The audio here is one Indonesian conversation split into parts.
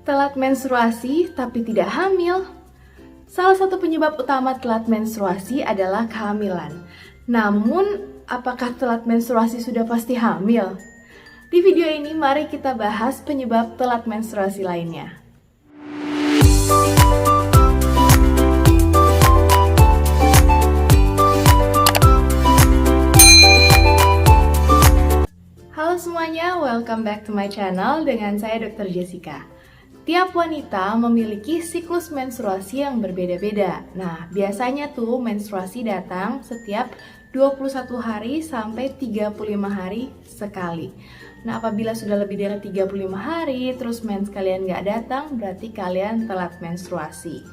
Telat menstruasi tapi tidak hamil. Salah satu penyebab utama telat menstruasi adalah kehamilan. Namun, apakah telat menstruasi sudah pasti hamil? Di video ini mari kita bahas penyebab telat menstruasi lainnya. Halo semuanya, welcome back to my channel dengan saya Dr. Jessica. Tiap wanita memiliki siklus menstruasi yang berbeda-beda. Nah, biasanya tuh menstruasi datang setiap 21 hari sampai 35 hari sekali. Nah, apabila sudah lebih dari 35 hari, terus mens kalian nggak datang, berarti kalian telat menstruasi.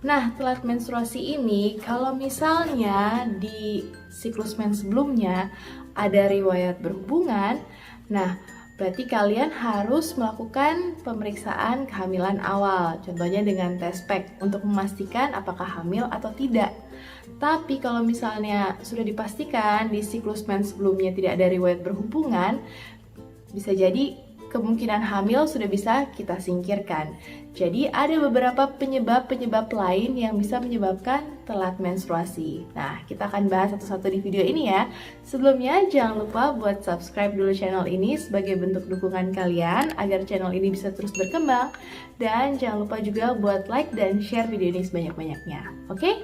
Nah, telat menstruasi ini kalau misalnya di siklus mens sebelumnya ada riwayat berhubungan, nah berarti kalian harus melakukan pemeriksaan kehamilan awal, contohnya dengan tes pack untuk memastikan apakah hamil atau tidak. Tapi kalau misalnya sudah dipastikan di siklus mens sebelumnya tidak ada riwayat berhubungan, bisa jadi kemungkinan hamil sudah bisa kita singkirkan. Jadi ada beberapa penyebab-penyebab lain yang bisa menyebabkan telat menstruasi. Nah, kita akan bahas satu-satu di video ini ya. Sebelumnya jangan lupa buat subscribe dulu channel ini sebagai bentuk dukungan kalian agar channel ini bisa terus berkembang. Dan jangan lupa juga buat like dan share video ini sebanyak-banyaknya. Oke?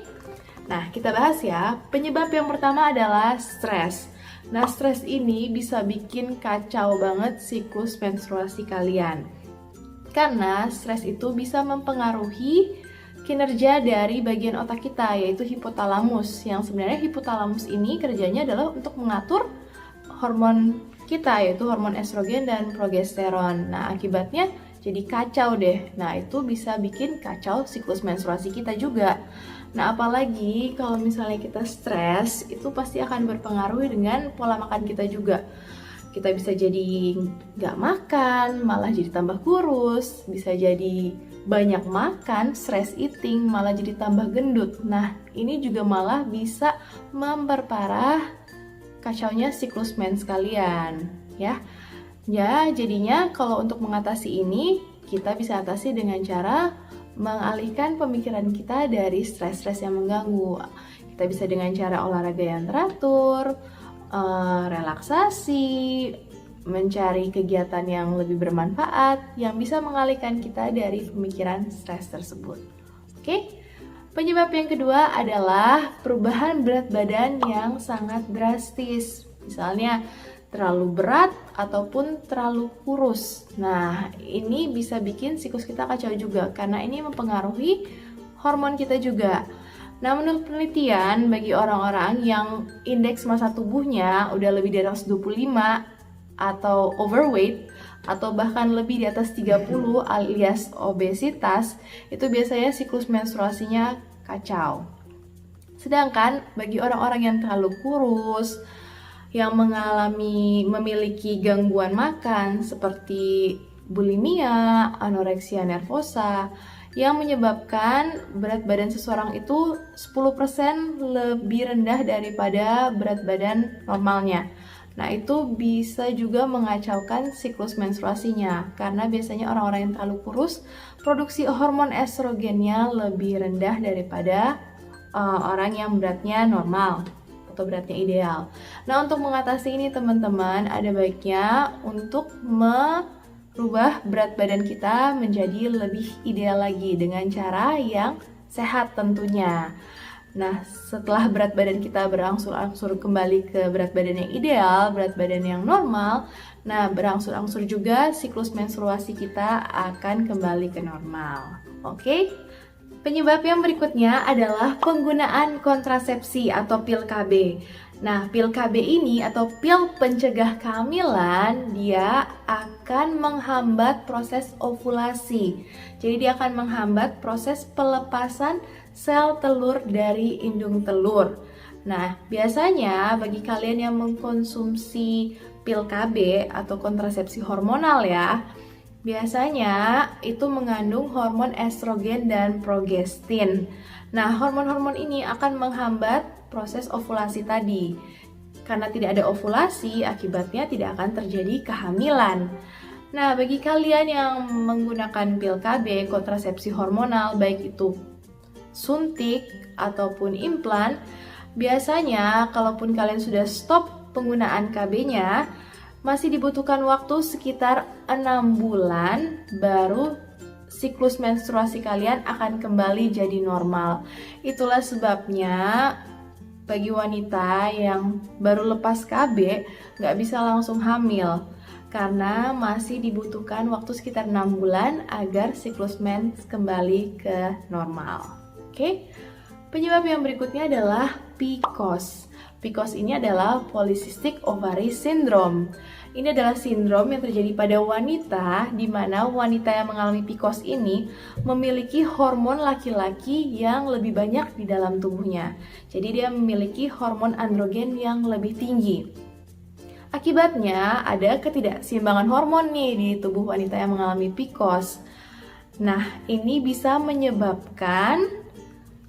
Nah, kita bahas ya. Penyebab yang pertama adalah stres. Nah, stres ini bisa bikin kacau banget siklus menstruasi kalian. Karena stres itu bisa mempengaruhi kinerja dari bagian otak kita, yaitu hipotalamus. Yang sebenarnya hipotalamus ini kerjanya adalah untuk mengatur hormon kita, yaitu hormon estrogen dan progesteron. Nah, akibatnya jadi kacau deh. Nah, itu bisa bikin kacau siklus menstruasi kita juga. Nah, apalagi kalau misalnya kita stres, itu pasti akan berpengaruh dengan pola makan kita juga. Kita bisa jadi nggak makan, malah jadi tambah kurus. Bisa jadi banyak makan, stress eating, malah jadi tambah gendut. Nah, ini juga malah bisa memperparah kacaunya siklus mens kalian, ya. Ya, jadinya kalau untuk mengatasi ini, kita bisa atasi dengan cara mengalihkan pemikiran kita dari stres-stres yang mengganggu. Kita bisa dengan cara olahraga yang teratur, relaksasi, mencari kegiatan yang lebih bermanfaat yang bisa mengalihkan kita dari pemikiran stres tersebut. Oke? Penyebab yang kedua adalah perubahan berat badan yang sangat drastis. Misalnya terlalu berat ataupun terlalu kurus. Nah, ini bisa bikin siklus kita kacau juga karena ini mempengaruhi hormon kita juga. Nah, menurut penelitian bagi orang-orang yang indeks massa tubuhnya udah lebih dari 125 atau overweight atau bahkan lebih di atas 30 alias obesitas, itu biasanya siklus menstruasinya kacau. Sedangkan bagi orang-orang yang terlalu kurus, yang memiliki gangguan makan seperti bulimia, anoreksia nervosa, yang menyebabkan berat badan seseorang itu 10% lebih rendah daripada berat badan normalnya. Nah, itu bisa juga mengacaukan siklus menstruasinya karena biasanya orang-orang yang terlalu kurus produksi hormon estrogennya lebih rendah daripada orang yang beratnya normal atau beratnya ideal. Nah, untuk mengatasi ini teman-teman, ada baiknya untuk merubah berat badan kita menjadi lebih ideal lagi dengan cara yang sehat tentunya. Nah, setelah berat badan kita berangsur-angsur kembali ke berat badan yang ideal, berat badan yang normal, nah berangsur-angsur juga siklus menstruasi kita akan kembali ke normal. Oke? Penyebab yang berikutnya adalah penggunaan kontrasepsi atau pil KB. Nah, pil KB ini atau pil pencegah kehamilan, dia akan menghambat proses ovulasi. Jadi dia akan menghambat proses pelepasan sel telur dari indung telur. Nah, biasanya bagi kalian yang mengkonsumsi pil KB atau kontrasepsi hormonal ya, biasanya itu mengandung hormon estrogen dan progestin. Nah, hormon-hormon ini akan menghambat proses ovulasi tadi. Karena tidak ada ovulasi, akibatnya tidak akan terjadi kehamilan. Nah, bagi kalian yang menggunakan pil KB, kontrasepsi hormonal, baik itu suntik ataupun implan, biasanya kalaupun kalian sudah stop penggunaan KB-nya, masih dibutuhkan waktu sekitar 6 bulan baru siklus menstruasi kalian akan kembali jadi normal. Itulah sebabnya bagi wanita yang baru lepas KB nggak bisa langsung hamil, karena masih dibutuhkan waktu sekitar 6 bulan agar siklus mens kembali ke normal. Oke? Penyebab yang berikutnya adalah PCOS. PCOS ini adalah Polycystic Ovary Syndrome. Ini adalah sindrom yang terjadi pada wanita, di mana wanita yang mengalami PCOS ini memiliki hormon laki-laki yang lebih banyak di dalam tubuhnya. Jadi dia memiliki hormon androgen yang lebih tinggi. Akibatnya ada ketidakseimbangan hormon nih di tubuh wanita yang mengalami PCOS. Nah, ini bisa menyebabkan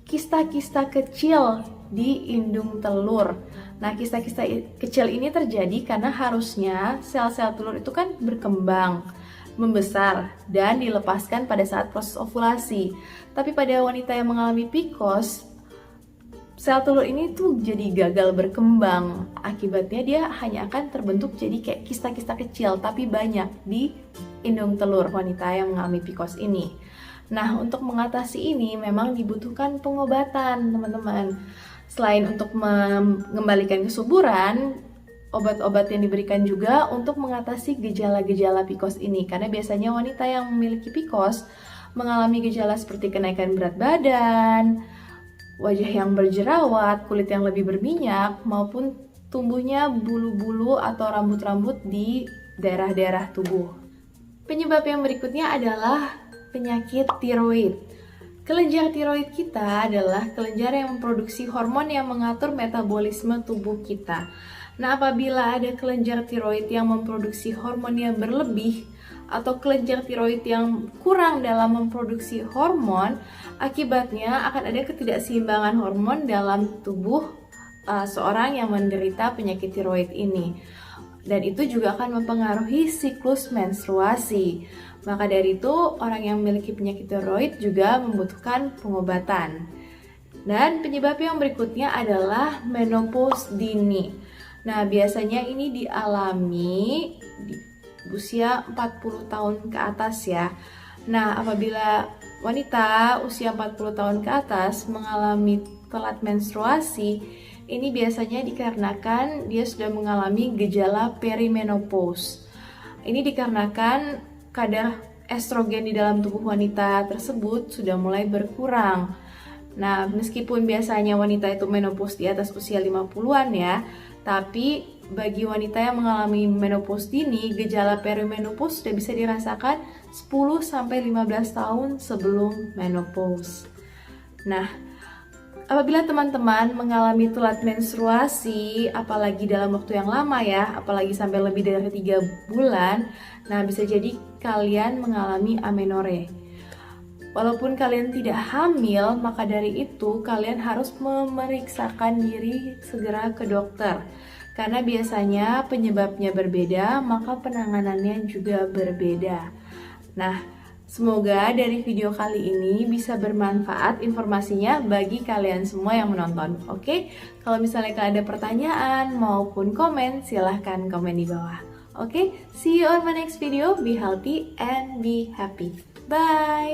kista-kista kecil di indung telur. Nah, kista-kista kecil ini terjadi karena harusnya sel-sel telur itu kan berkembang, membesar, dan dilepaskan pada saat proses ovulasi. Tapi pada wanita yang mengalami PCOS, sel telur ini tuh jadi gagal berkembang. Akibatnya dia hanya akan terbentuk jadi kayak kista-kista kecil, tapi banyak di indung telur wanita yang mengalami PCOS ini. Nah, untuk mengatasi ini memang dibutuhkan pengobatan, teman-teman. Selain untuk mengembalikan kesuburan, obat-obat yang diberikan juga untuk mengatasi gejala-gejala PCOS ini. Karena biasanya wanita yang memiliki PCOS mengalami gejala seperti kenaikan berat badan, wajah yang berjerawat, kulit yang lebih berminyak, maupun tumbuhnya bulu-bulu atau rambut-rambut di daerah-daerah tubuh. Penyebab yang berikutnya adalah penyakit tiroid. Kelenjar tiroid kita adalah kelenjar yang memproduksi hormon yang mengatur metabolisme tubuh kita. Nah, apabila ada kelenjar tiroid yang memproduksi hormon yang berlebih atau kelenjar tiroid yang kurang dalam memproduksi hormon, akibatnya akan ada ketidakseimbangan hormon dalam tubuh seorang yang menderita penyakit tiroid ini. Dan itu juga akan mempengaruhi siklus menstruasi. Maka dari itu, orang yang memiliki penyakit tiroid juga membutuhkan pengobatan. Dan penyebab yang berikutnya adalah menopause dini. Nah, biasanya ini dialami di usia 40 tahun ke atas ya. Nah, apabila wanita usia 40 tahun ke atas mengalami telat menstruasi, ini biasanya dikarenakan dia sudah mengalami gejala perimenopause. Ini dikarenakan kadar estrogen di dalam tubuh wanita tersebut sudah mulai berkurang. Nah, meskipun biasanya wanita itu menopause di atas usia 50-an ya, tapi bagi wanita yang mengalami menopause dini, gejala perimenopause sudah bisa dirasakan 10-15 tahun sebelum menopause. Nah, apabila teman-teman mengalami telat menstruasi, apalagi dalam waktu yang lama ya, apalagi sampai lebih dari 3 bulan, nah bisa jadi kalian mengalami amenore. Walaupun kalian tidak hamil, maka dari itu kalian harus memeriksakan diri segera ke dokter. Karena biasanya penyebabnya berbeda, maka penanganannya juga berbeda. Nah, semoga dari video kali ini bisa bermanfaat informasinya bagi kalian semua yang menonton. Oke, kalau misalnya kalian ada pertanyaan maupun komen, silahkan komen di bawah. Oke, see you on my next video. Be healthy and be happy. Bye!